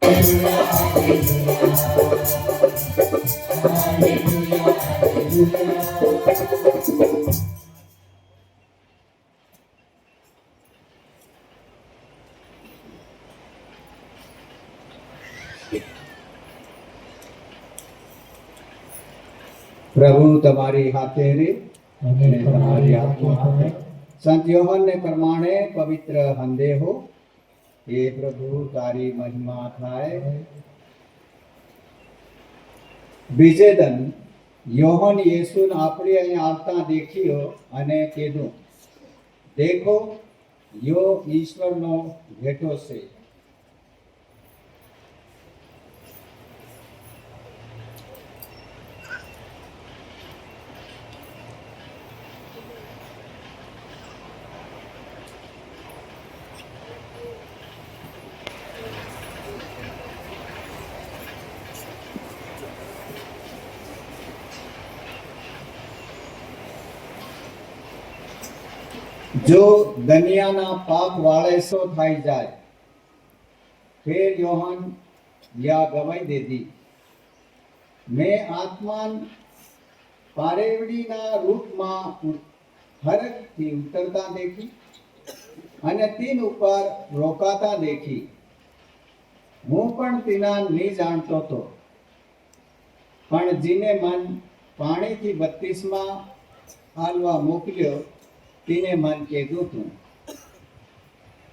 પ્રભુ તમારી હાથે રે અને તમારી આત્મા સંત યોહનને પ્રમાણે પવિત્ર સંદેહો હે પ્રભુ તારી મહિમા થાય. બીજે દન યોહન યેસુને આપણે અહીં આવતા દેખ્યો અને કીધું, દેખો યો ઈશ્વરનો ભેટો છે. जो दुनियाना पाप वाले सो थाई जाए, फिर योहन या गवाही दे दी, मैं आत्मान पारेवड़ीना रूपમાં હરકથી ઉતરતા દેખી અને તીન ઉપર રોકાતા દેખી. હું પણ તેના નહીં જાણતો હતો, પણ જીને મન પાણીથી બત્તીસમાં હાલવા મોકલ્યો તેને મન કીધું હતું,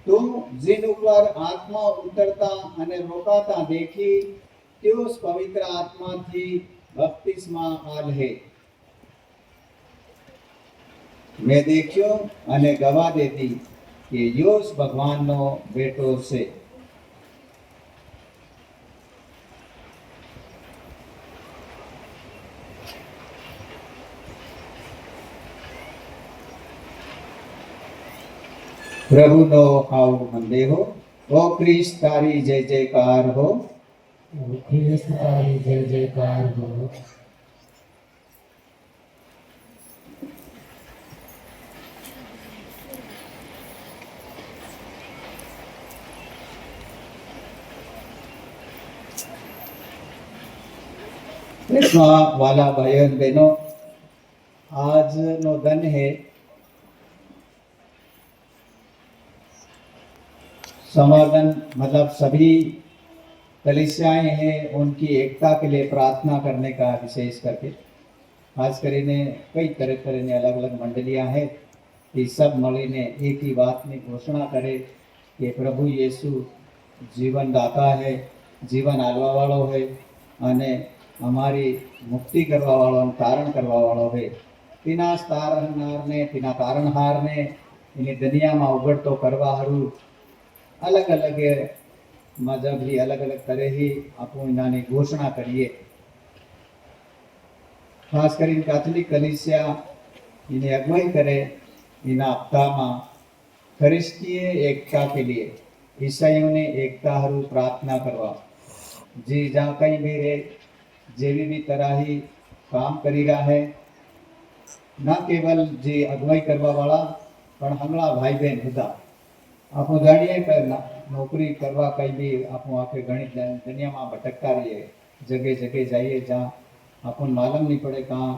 તું જીન ઉપર આત્મા ઉતરતા અને રોકાતા દેખી તેઓ પવિત્ર આત્માથી બપ્તિસ્મા આલ્હે. મેં દેખ્યો અને ગવા દેતી કે યોસ ભગવાનનો બેટો છે. પ્રભુનો આવ સંદેહો. ઓ ખ્રિસ્ત તારી જય જયકાર હો. ઓ ખ્રિસ્ત તારી જય જયકાર હો. वाला भाइयों बहनों, आज नो दिन है समागम, मतलब सभी कलीसियाएं हैं उनकी एकता के लिए प्रार्थना करने का, विशेष करके खास કરીને कई तरह तरह अलग अलग मंडलियां हैं, ये सब મળીને एक ही बात में घोषणा करे कि प्रभु यीशु जीवन दाता है, जीवन आलवा वालो है અને અમારી મુક્તિ કરવા વાળો, તારણ કરવા વાળો है. તેના તારણહારને, તેના તારણહારને એની દુનિયામાં ઉઘડતો કરવા હારું अलग अलग मजहब ही अलग अलग तरह ही आपू इन्हानी घोषणा करिए. खास कर कैथोलिक कलीसिया इन्हें अगुवाई करे इना हफ्ता में ख्रिस्तीय एकता के लिए ईसाइयों ने एकता हरू प्रार्थना करवा. जी जहाँ कहीं भी रहे, जेवी भी तरह ही काम करी रहा है, न केवल जी अगुवाई करवा वाला पण हमला भाई बहन બધા आप जानिए नौकरी करवा कहीं भी आप आके घनी दुनिया में भटकता रहिए, जगह जगह जाइए जहाँ अपन मालूम नहीं पड़े कहाँ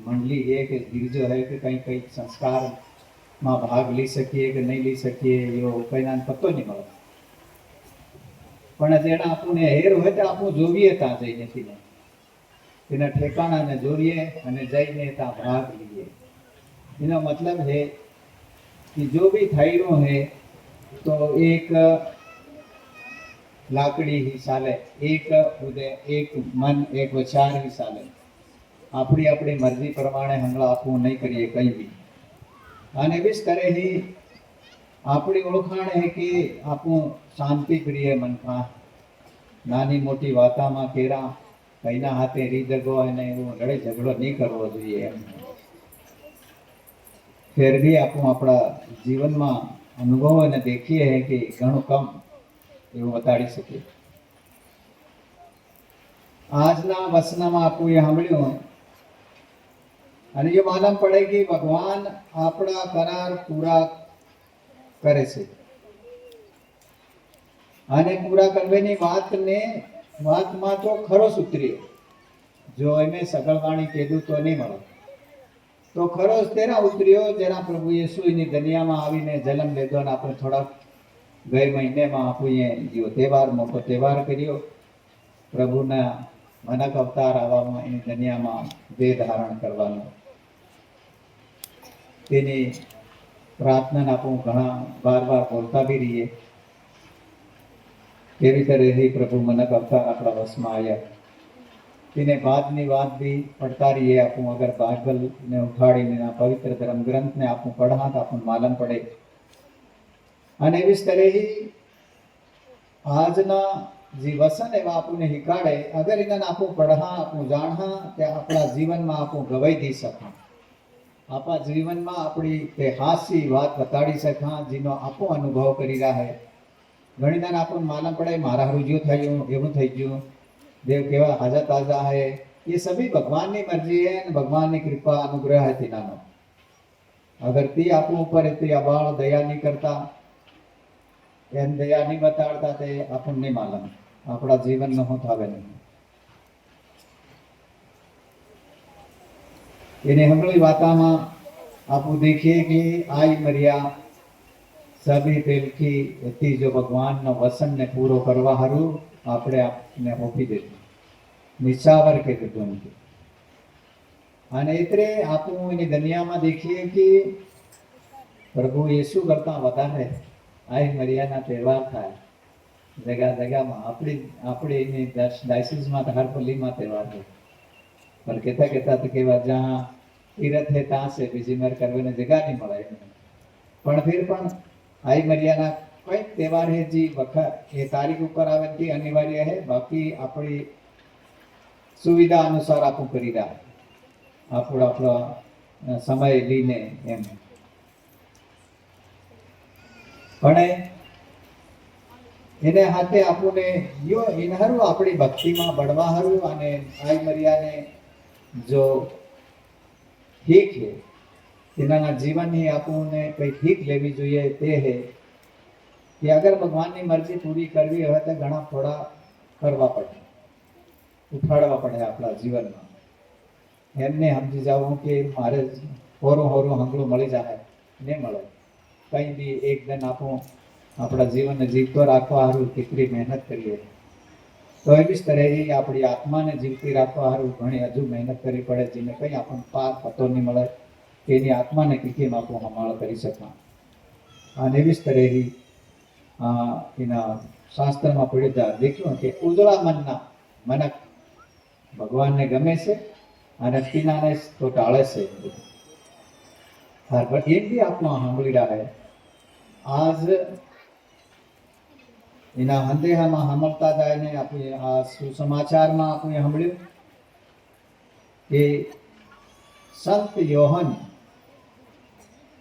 मंडली है कि गिरजो है कि कहीं कहीं संस्कार में भाग ली सकिए कि नहीं ली सकिए, यो कहीं पत्तो नहीं મળે. પણ જેના આપણને હેર હોય તો આપણું જોવીએ ત્યાં જઈને તેના ઠેકાણાને જોવીએ અને જઈને ત્યાં ભાગ લઈએ. એનો मतलब है कि जो भी थायरो है तो एक लाकड़ी ही साले, एक उदय, एक मन, एक विचार ही साले. अपनी अपनी मर्जी प्रमाणे हमला आपू नहीं करिए कहीं भी. અને इस तरह ही अपनी ओळखाण है कि आपू शांति प्रिय मन का नानी मोटी वाता में केरा कईना हाथे रीजगो અને એવો લડે ઝઘડો नहीं करવો જોઈએ. फिर भी आपू अपना जीवन में अनुभव ने देखिए है कि घणो कम એવું બતાડી શકીએ. આજના વચનમાં આપું એ સાંભળ્યું અને એ માલूम પડે કે ભગવાન આપણા કરાર પૂરા કરે છે અને પૂરા કરવાની વાતમાં તો ખરો સુત્રીયો જો એમે સગળવાણી કીધું તો નહીં મળે તો ખરો જ તેના ઉતર્યો જેના પ્રભુ યેસુ એની દુનિયામાં આવીને જન્મ લીધો અને આપણે થોડાક ગયે મહિનેમાં આપણે જો તહેવાર મોટો તહેવાર કર્યો પ્રભુના મનક અવતાર આવવામાં એની દુનિયામાં દેહ ધારણ કરવાનો તેની પ્રાર્થના આપણે ઘણા વાર બોલતા બી રહીએ કેવી તરહથી પ્રભુ મનક અવતાર આપણા વશમાં આવ્યા તેને બાદની વાત બી પડતા રહીએ આપણું અગર બાઇબલને ઉઠાડીને આ પવિત્ર ધર્મ ગ્રંથને આપણું પઢા તો આપણને માલમ પડે અને એવી જ તરહથી આજના જે વસન એવા આપણને હિકાડે અગર એને આપણું પઢા આપણું જાણા તે આપણા જીવનમાં આપણું ગવાઈ દઈ શકા આપણા જીવનમાં આપણી તે હાસી વાત બતાડી શકા જેનો આપણો અનુભવ કરી રહ્યા હે ઘણી વાર આપણને માલમ પડે મારા રૂજ્યું થયું એવું થઈ ગયું देव केवा हाजा ताजा है ये सभी भगवान की मर्जी है और भगवान की कृपा अनुग्रह है तीनानो अगर ती आपको ऊपर इतनी अबाल दया नहीं करता एम दया नहीं बताड़ता ते अपन नहीं मालूम अपना जीवन में होता है नहीं इन्हें हमली वाता में आप देखिए कि आई मरिया सभी पेलकी इतनी जो भगवान न वसन ने पूरो करवा हरू આપણે આપને ઓપી દીધું નિશાવર કહી દીધું એમથી અને એટલે આપણું એની દુનિયામાં દેખીએ કે પ્રભુ યેસુ કરતા વધારે આ મરિયાના તહેવાર થાય જગા જગામાં આપણે એની ડાયસિસમાં તો હરપલ્લીમાં તહેવાર છે પણ કહેતા તો કેવા જ્યાં તીરથ હે ત્યાં છે બીજી મેર કરવાને જગા નહીં મળે પણ ફિર પણ आई मरियाना कोई त्यौहार है जी वक्त ये तारीख ऊपर आवे थी अनिवार्य है बाकी अपनी सुविधा अनुसार आप करी रहा આપણો સમય લઈને એમ પણ એને હાથે આપણને યો એને હારું આપણી ભક્તિમાં બળવા હારું અને આઈ મરિયાને જો ઠીક છે તેના જીવનની આપણને કઈ ઠીક લેવી જોઈએ તે હે કે અગર ભગવાનની મરજી પૂરી કરવી હોય તો ઘણા થોડા કરવા પડે ઉઠાડવા પડે આપણા જીવનમાં એમને સમજી જવું કે મારે હોરું હંગલું મળી જાય નહીં મળે કંઈ બી એકદમ આપણા જીવનને જીવતો રાખવા સારું કેટલી મહેનત કરીએ તો એવી જ તરહ આપણી આત્માને જીવતી રાખવા સારું ઘણી હજુ મહેનત કરવી પડે જેને કંઈ આપણને પાર પતો નહીં મળે એની આત્માને કેમ આપણું હમાળ કરી શકા અને એવી જ તરહ એના શાસ્ત્રમાં પડ્યું દેખ્યું કે ઉજળા મનના મનક ભગવાનને ગમે છે અને ટીનાને તો ટાળે છે પણ એ બી આપણો સાંભળી રહ્યા આજ એના સંદેહામાં સાંભળતા જાય ને આપણે આ સુસમાચારમાં આપણે સાંભળ્યું કે સંત યોહન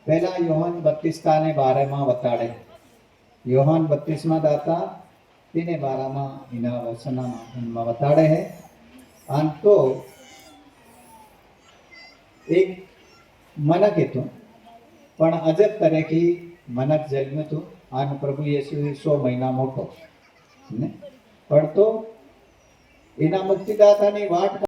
पहला योहन 32 ने 12 में बताड़े योहन 32 में दाता तीने 12 में इना वचना में बताड़े है आन तो एक मनक हेतु पण अजब तरह की मनक जन्म तो आन प्रभु येसु 100 महीना मोटो ने पण तो इना मुक्तिदाता ની વાટ